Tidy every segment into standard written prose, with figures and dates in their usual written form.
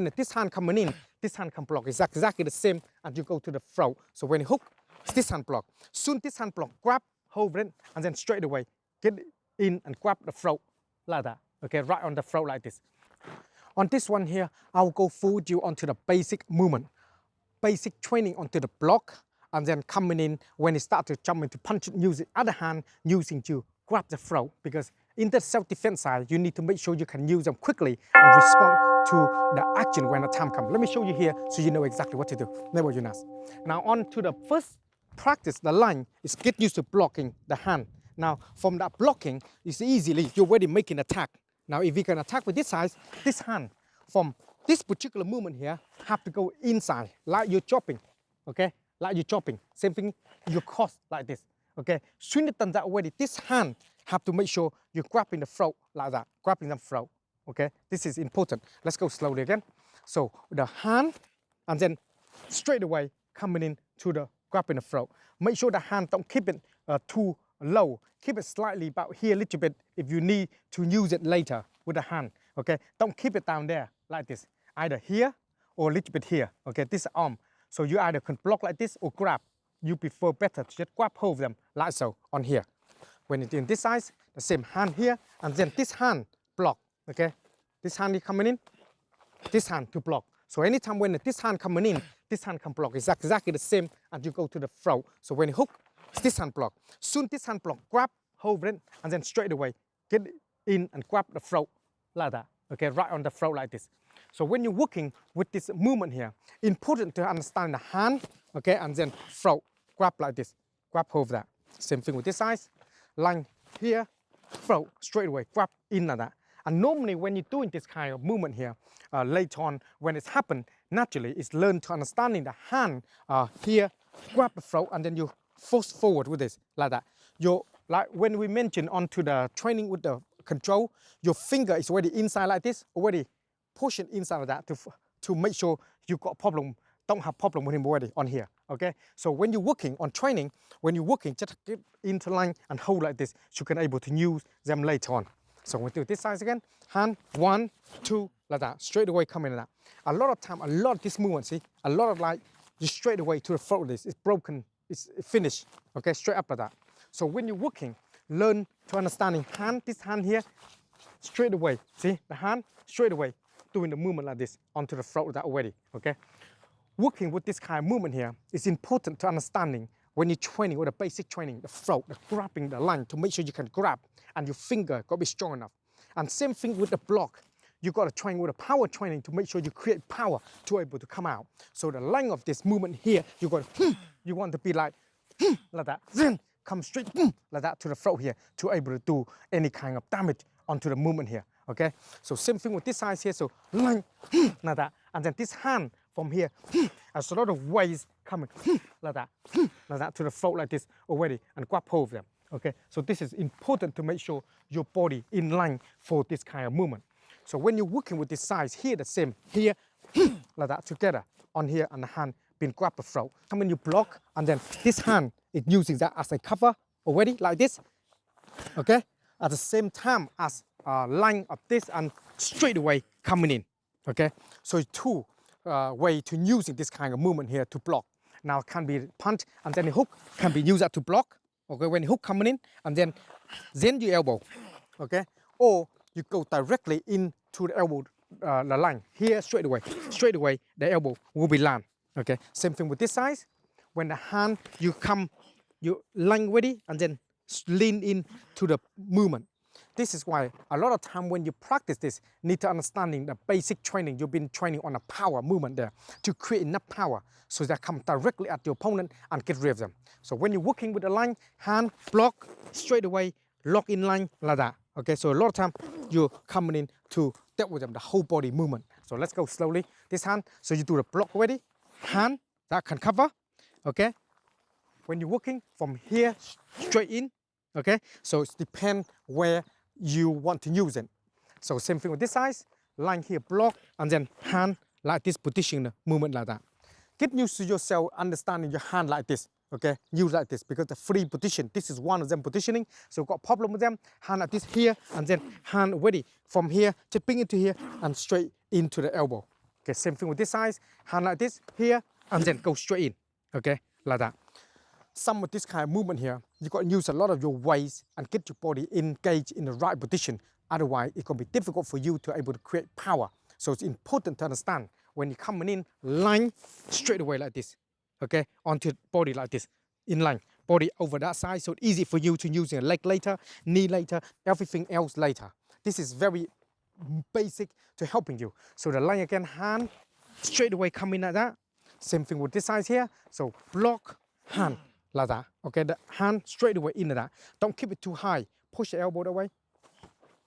When this hand coming in, this hand can block. It's exactly the same as you go to the throat. So when you hook, this hand block. Soon this hand block, grab, hold it, and then straight away get in and grab the throat like that. Okay, right on the throat like this. On this one here, I'll go forward you onto the basic movement, basic training onto the block, and then coming in when you start to jump into punch, using other hand, using to grab the throat. Because in the self-defense side, you need to make sure you can use them quickly and respond to the action when the time comes. Let me show you here so you know exactly what to do. Never you ask. Now on to the first practice, the line is get used to blocking the hand. Now from that blocking, it's easily you're already making attack. Now if you can attack with this size, this hand from this particular movement here have to go inside like you're chopping, okay? Like you're chopping. Same thing, you cross like this, okay? Soon you done that already, this hand have to make sure you're grabbing the throat like that, grabbing the throat, okay? This is important. Let's go slowly again. So the hand, and then straight away coming in to the grabbing the throat. Make sure the hand don't keep it too low. Keep it slightly about here a little bit if you need to use it later with the hand, okay? Don't keep it down there like this, either here or a little bit here, okay? This arm. So you either can block like this or grab. You prefer better to just grab hold of them like so on here. When you're doing this size, the same hand here, and then this hand block, okay? This hand is coming in, this hand to block. So anytime when this hand coming in, this hand can block. It's exactly the same as you go to the throat. So when you hook, this hand block. Soon this hand block, grab, hold it, and then straight away get in and grab the throat like that. Okay, right on the throat like this. So when you're working with this movement here, important to understand the hand, okay, and then throat, grab like this, grab hold of that. Same thing with this size, line here, throat, straight away, grab in like that. And normally when you're doing this kind of movement here, later on when it's happened, naturally it's learn to understanding the hand here, grab the throat, and then you force forward with this, like that. Like when we mentioned onto the training with the control, your finger is already inside like this, already pushing inside of that to make sure you got a problem, don't have problem with him already on here, okay? So when you're working on training, when you're working, just get into line and hold like this, so you can able to use them later on. So we'll do this size again, hand, 1, 2, like that, straight away coming in that. A lot of time, a lot of this movement, see, a lot of like, just straight away to the throat of this, it's broken, it's finished, okay, straight up like that. So when you're working, learn to understanding hand, this hand here, straight away, see, the hand, straight away, doing the movement like this onto the throat of that already, okay? Working with this kind of movement here is important to understanding when you're training with a basic training, the throat, the grabbing the line to make sure you can grab and your finger got to be strong enough. And same thing with the block. You got to train with a power training to make sure you create power to able to come out. So the line of this movement here, you got to, you want to be like that, then come straight like that to the throat here to able to do any kind of damage onto the movement here, okay? So same thing with this size here, so line like that, and then this hand from here, there's a lot of ways coming like that to the throat like this already, and grab hold of them, okay? So this is important to make sure your body in line for this kind of movement. So when you're working with this size here, the same here, like that together on here, and the hand being grab the throat. And when you block, and then this hand is using that as a cover already, like this, okay? At the same time as line of this and straight away coming in, okay? So it's two way to using this kind of movement here to block. Now it can be punch, and then the hook can be used to block, okay? When the hook coming in, and then your elbow, okay? Or you go directly into the elbow, the line here straight away the elbow will be land, okay? Same thing with this size. When the hand, you line ready, and then lean in to the movement. This is why a lot of time when you practice this, need to understanding the basic training. You've been training on a power movement there to create enough power so that come directly at your opponent and get rid of them. So when you're working with the line, hand, block, straight away, lock in line like that. Okay, so a lot of time you're coming in to deal with them, the whole body movement. So let's go slowly. This hand, so you do the block already, hand, that can cover, okay? When you're working from here straight in, okay? So it depends where you want to use it. So same thing with this size, line here, block, and then hand like this, position movement like that. Get used to yourself understanding your hand like this, okay? Use like this, because the free position, this is one of them positioning, so got problem with them, hand like this here, and then hand ready from here, tipping into here, and straight into the elbow, Okay, same thing with this side, hand like this, here, and then go straight in, okay, like that. Some of this kind of movement here, you got to use a lot of your weight and get your body engaged in the right position. Otherwise, it's going to be difficult for you to able to create power. So it's important to understand when you're coming in, line straight away like this, okay, onto the body like this, in line, body over that side, so it's easy for you to use your leg later, knee later, everything else later. This is very basic to helping you. So the line again, hand straight away coming like that. Same thing with this side here. So block, hand like that. Okay, the hand straight away into that. Don't keep it too high. Push the elbow away.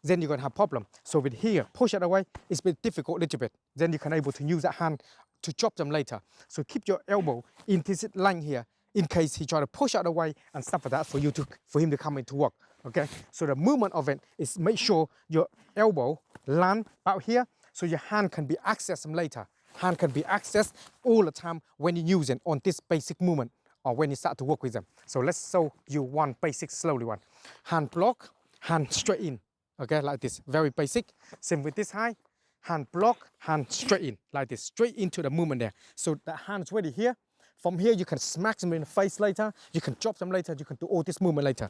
Then you're gonna have problem. So with here, push it away. It's a bit difficult a little bit. Then you can able to use that hand to chop them later. So keep your elbow in this line here in case he try to push out away and stuff like that for him to come into work. Okay, so the movement of it is make sure your elbow land out here so your hand can be accessed later. Hand can be accessed all the time when you use it on this basic movement or when you start to work with them. So let's show you one basic slowly one. Hand block, hand straight in. Okay, like this, very basic. Same with this high. Hand block, hand straight in, like this, straight into the movement there. So the hand's ready here. From here, you can smack them in the face later. You can drop them later. You can do all this movement later.